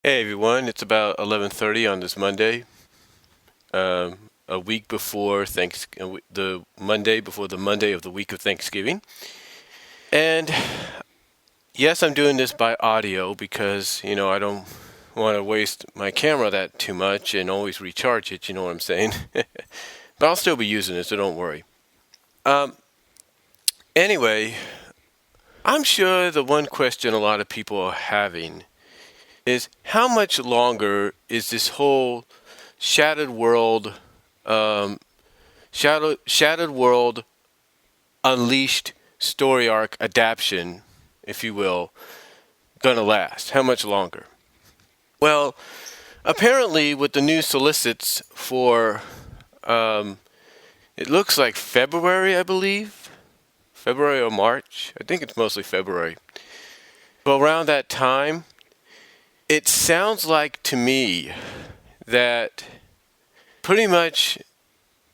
Hey everyone, it's about 11:30 on this Monday, a week before the Monday before the Monday of the week of Thanksgiving. And yes, I'm doing this by audio because, I don't want to waste my camera that too much and always recharge it, you know what I'm saying? But I'll still be using it, so don't worry. Um, anyway, I'm sure the one question a lot of people are having is how much longer is this whole shattered world um, Shattered World Unleashed story arc adaptation, if you will, gonna last? How much longer? Well, apparently, with the new solicits for, um, it looks like February, I believe. February or March. I think it's mostly February. But around that time, it sounds like to me that pretty much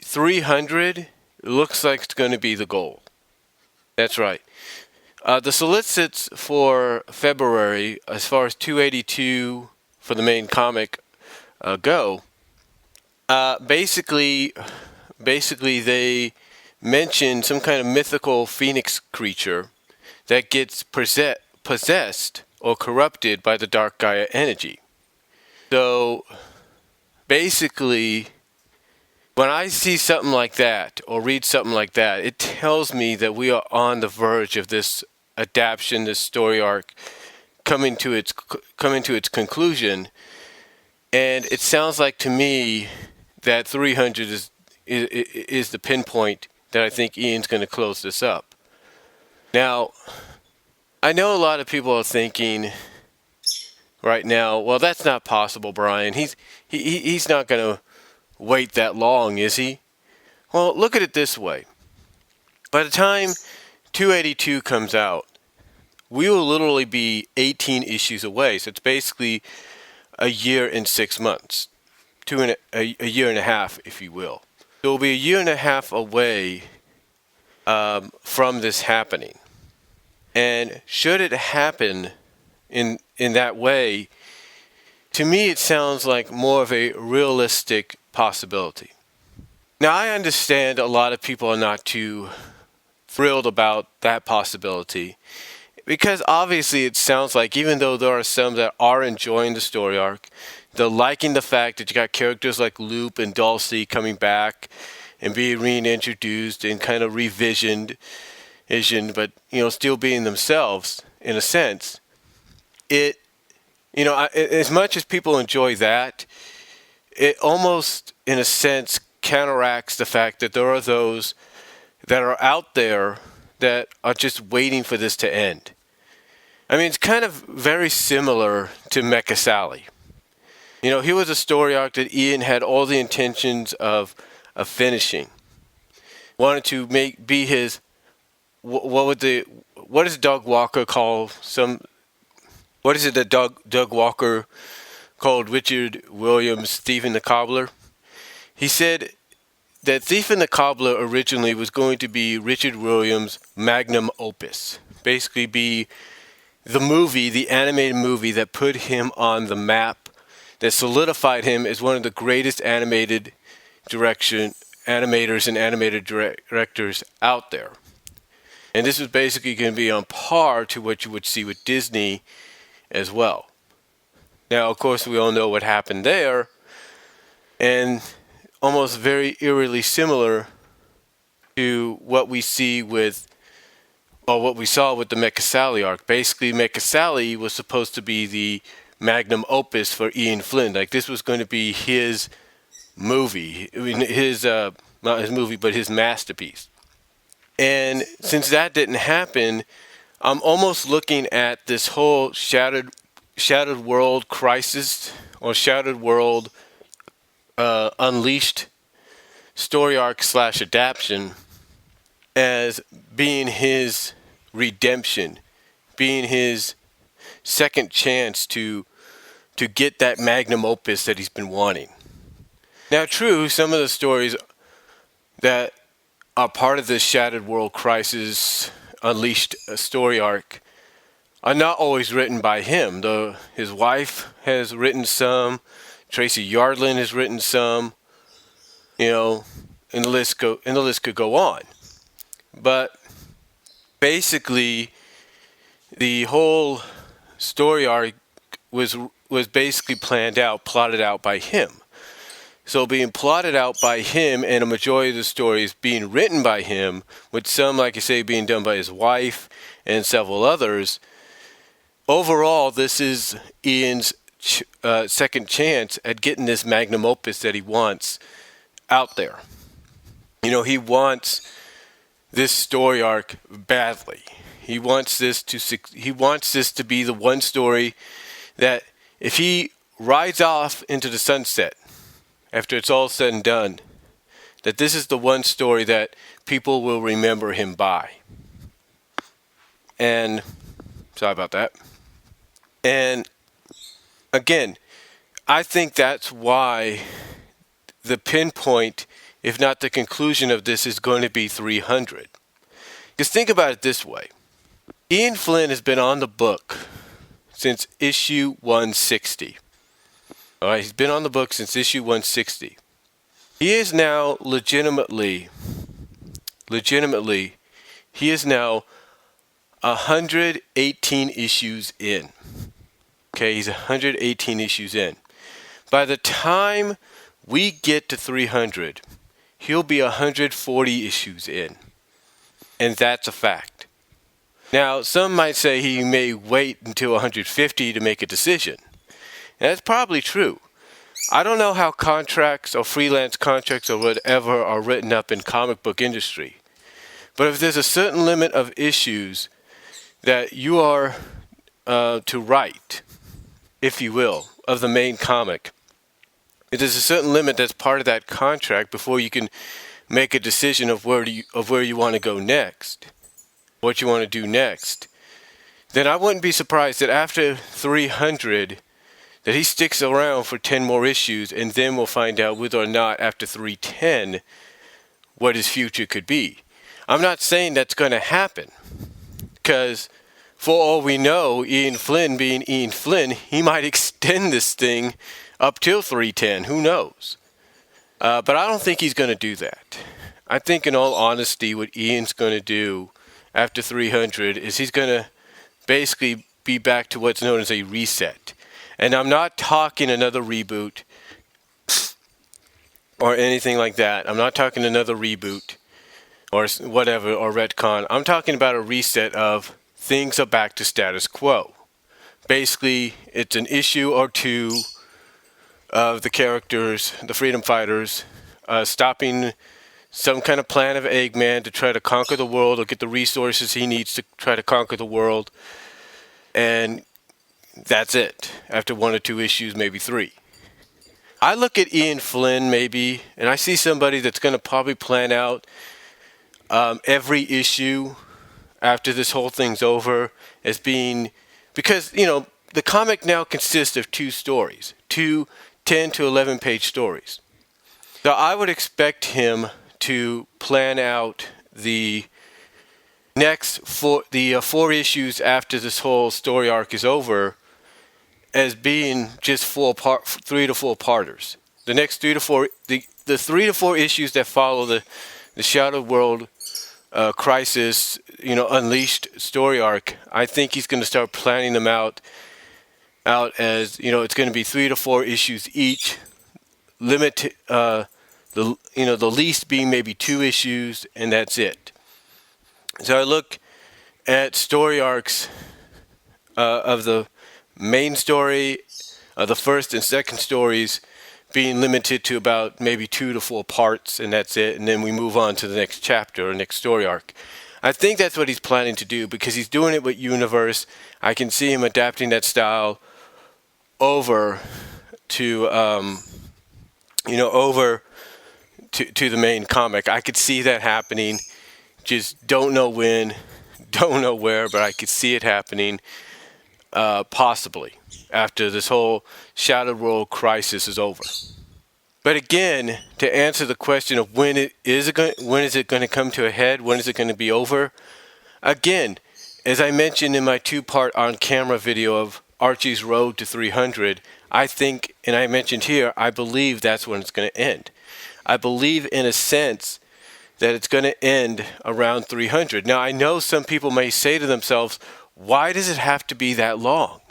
300 looks like it's going to be the goal. That's right. The solicits for February, as far as 282 for the main comic go, basically they mention some kind of mythical phoenix creature that gets possessed or corrupted by the Dark Gaia energy. So basically, when I see something like that or read something like that, it tells me that we are on the verge of this adaptation, this story arc coming to its conclusion. And it sounds like to me that 300 is the pinpoint that I think Ian's going to close this up. Now, I know a lot of people are thinking right now, well, that's not possible, Brian. He's not going to wait that long, is he? Well, look at it this way. By the time 282 comes out, we will literally be 18 issues away. So it's basically a year and 6 months, a year and a half, if you will. So we'll be a year and a half away from this happening. And should it happen in that way, to me it sounds like more of a realistic possibility. Now I understand a lot of people are not too thrilled about that possibility because obviously it sounds like even though there are some that are enjoying the story arc, they're liking the fact that you got characters like Loop and Dulcie coming back and being reintroduced and kind of revisioned, but still being themselves in a sense. It as much as people enjoy that, it almost in a sense counteracts the fact that there are those that are out there that are just waiting for this to end. I mean, it's kind of very similar to Mecha Sally. He was a story arc that Ian had all the intentions of finishing. Wanted to be his what does Doug Walker call some? What is it that Doug Walker called Richard Williams' Thief and the Cobbler? He said that Thief and the Cobbler originally was going to be Richard Williams' magnum opus. Basically be the animated movie that put him on the map, that solidified him as one of the greatest animators and animated directors out there. And this was basically going to be on par to what you would see with Disney as well. Now, of course, we all know what happened there, and almost very eerily similar to what we saw with the Mecha Sally arc. Basically, Mecha Sally was supposed to be the magnum opus for Ian Flynn. Like this was going to be his movie. I mean, not his movie, but his masterpiece. And since that didn't happen, I'm almost looking at this whole Shattered World crisis or Shattered World Unleashed story arc / adaptation as being his redemption, being his second chance to get that magnum opus that he's been wanting. Now, true, some of the stories that are part of this Shattered World Crisis Unleashed story arc are not always written by him. His wife has written some. Tracy Yardlin has written some. You know, and the list could go on. But basically, the whole story arc was basically plotted out by him. So being plotted out by him, and a majority of the stories being written by him, with some, like I say, being done by his wife and several others. Overall, this is Ian's second chance at getting this magnum opus that he wants out there. You know, he wants this story arc badly. He wants this to be the one story that if he rides off into the sunset after it's all said and done, that this is the one story that people will remember him by. And sorry about that. And again, I think that's why the pinpoint, if not the conclusion of this, is going to be 300. Because think about it this way. Ian Flynn has been on the book since issue 160. All right, he's been on the book since issue 160. He is now legitimately, he is now 118 issues in. Okay, he's 118 issues in. By the time we get to 300, he'll be 140 issues in. And that's a fact. Now, some might say he may wait until 150 to make a decision. And that's probably true. I don't know how contracts or freelance contracts or whatever are written up in comic book industry. But if there's a certain limit of issues that you are to write, if you will, of the main comic, if there's a certain limit that's part of that contract before you can make a decision of where you want to go next, what you want to do next, then I wouldn't be surprised that after 300 that he sticks around for 10 more issues, and then we'll find out whether or not after 310 what his future could be. I'm not saying that's going to happen, because for all we know, Ian Flynn being Ian Flynn, he might extend this thing up till 310. Who knows? But I don't think he's going to do that. I think in all honesty, what Ian's going to do after 300 is he's going to basically be back to what's known as a reset. And I'm not talking another reboot or anything like that. I'm not talking another reboot or whatever, or retcon. I'm talking about a reset of things are back to status quo. Basically, it's an issue or two of the characters, the freedom fighters, stopping some kind of plan of Eggman to try to conquer the world or get the resources he needs to try to conquer the world. And that's it. After one or two issues, maybe three. I look at Ian Flynn maybe, and I see somebody that's going to probably plan out every issue after this whole thing's over as being, because, you know, the comic now consists of two stories, two 10 to 11 page stories. So I would expect him to plan out the next four issues after this whole story arc is over as being just 3 to 4 parters. The next 3 to 4, the 3 to 4 issues that follow the Shattered World Crisis, you know, Unleashed story arc, I think he's going to start planning them out as, you know, it's going to be 3 to 4 issues each, the least being maybe 2 issues, and that's it. So I look at story arcs of the main story, the first and second stories being limited to about maybe 2 to 4 parts, and that's it, and then we move on to the next chapter or next story arc. I think that's what he's planning to do because he's doing it with Universe. I can see him adapting that style over to to the main comic. I could see that happening. Just don't know when, don't know where, but I could see it happening possibly after this whole Shattered World Crisis is over. But again, to answer the question of when is it going to come to a head, when is it going to be over? Again, as I mentioned in my two-part on-camera video of Archie's Road to 300, I think, and I mentioned here, I believe that's when it's going to end. I believe in a sense that it's going to end around 300. Now, I know some people may say to themselves, why does it have to be that long?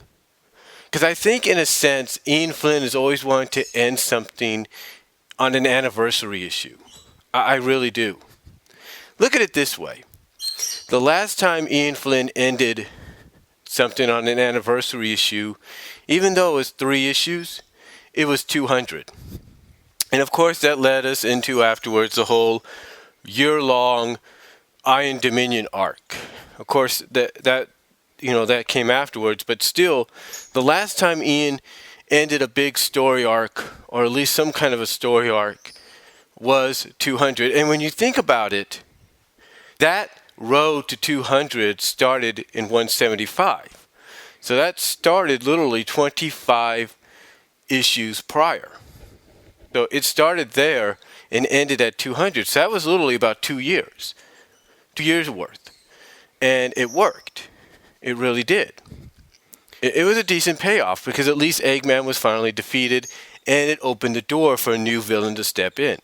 Because I think in a sense, Ian Flynn has always wanted to end something on an anniversary issue. I really do. Look at it this way. The last time Ian Flynn ended something on an anniversary issue, even though it was 3 issues, it was 200. And of course that led us into afterwards the whole year-long Iron Dominion arc. Of course that came afterwards, but still, the last time Ian ended a big story arc, or at least some kind of a story arc, was 200. And when you think about it, that road to 200 started in 175. So that started literally 25 issues prior. So it started there and ended at 200. So that was literally about 2 years. 2 years worth. And it worked. It really did. It was a decent payoff because at least Eggman was finally defeated and it opened the door for a new villain to step in.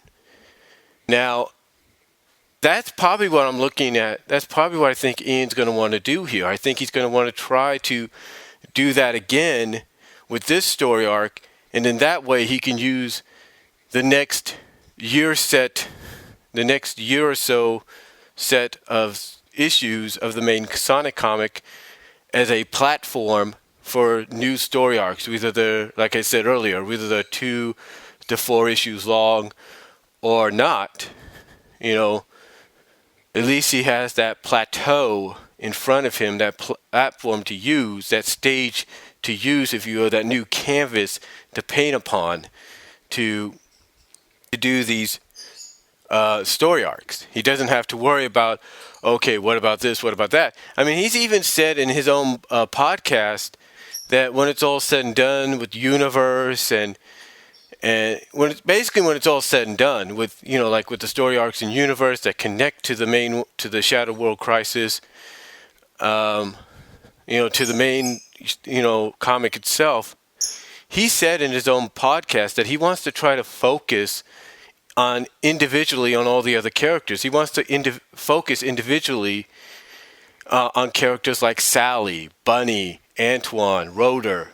Now, that's probably what I'm looking at. That's probably what I think Ian's going to want to do here. I think he's going to want to try to do that again with this story arc, and in that way he can use the next year or so set of issues of the main Sonic comic as a platform for new story arcs. Whether they're, like I said earlier, whether they're 2 to 4 issues long or not, at least he has that plateau in front of him, that platform to use, that stage to use, if you will, that new canvas to paint upon to do these story arcs. He doesn't have to worry about, okay, what about this, what about that? I mean, he's even said in his own podcast that when it's all said and done with Universe and when it's all said and done with, like with the story arcs in Universe that connect to the Shattered World Crisis, to the main, comic itself, he said in his own podcast that he wants to try to focus individually on all the other characters. He wants to focus individually on characters like Sally, Bunny, Antoine, Rotor,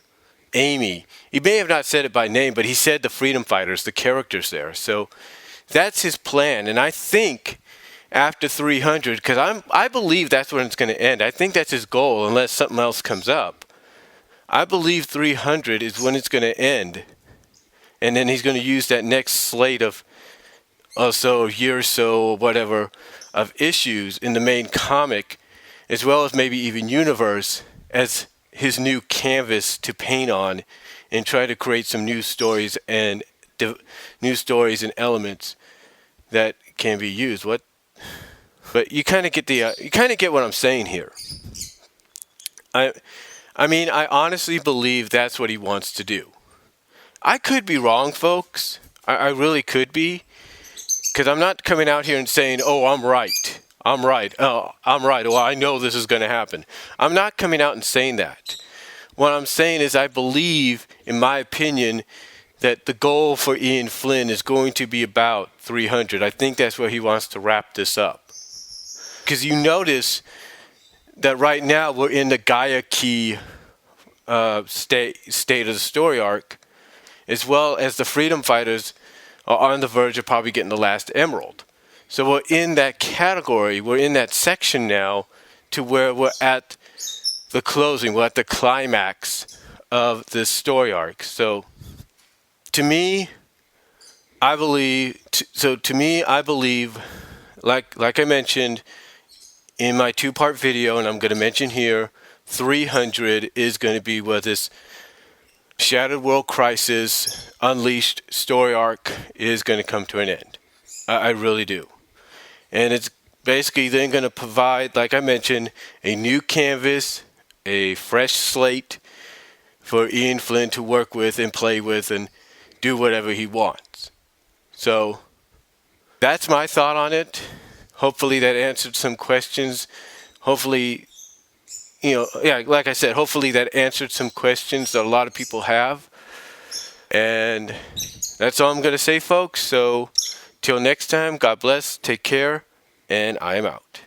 Amy. He may have not said it by name, but he said the Freedom Fighters, the characters there. So that's his plan. And I think after 300, because I believe that's when it's going to end. I think that's his goal, unless something else comes up. I believe 300 is when it's going to end. And then he's going to use that next slate of a year or so, or whatever, of issues in the main comic, as well as maybe even Universe, as his new canvas to paint on and try to create some new stories and elements that can be used. But you kind of get what I'm saying here. I mean, I honestly believe that's what he wants to do. I could be wrong, folks. I really could be, because I'm not coming out here and saying, "Oh, I'm right. I'm right. Oh, I'm right. Well, I know this is going to happen." I'm not coming out and saying that. What I'm saying is I believe, in my opinion, that the goal for Ian Flynn is going to be about 300. I think that's where he wants to wrap this up. Because you notice that right now we're in the Gaia Key state of the story arc, as well as the Freedom Fighters are on the verge of probably getting the last emerald. So we're in that category, we're in that section now to where we're at the closing, we're at the climax of this story arc. So to me, I believe, like I mentioned in my 2-part video, and I'm going to mention here, 300 is going to be where this Shattered World Crisis Unleashed story arc is going to come to an end. I really do. And it's basically then going to provide, like I mentioned, a new canvas, a fresh slate for Ian Flynn to work with and play with and do whatever he wants. So that's my thought on it. Hopefully that answered some questions. Hopefully yeah, like I said, hopefully that answered some questions that a lot of people have. And that's all I'm going to say, folks. So till next time, God bless, take care, and I am out.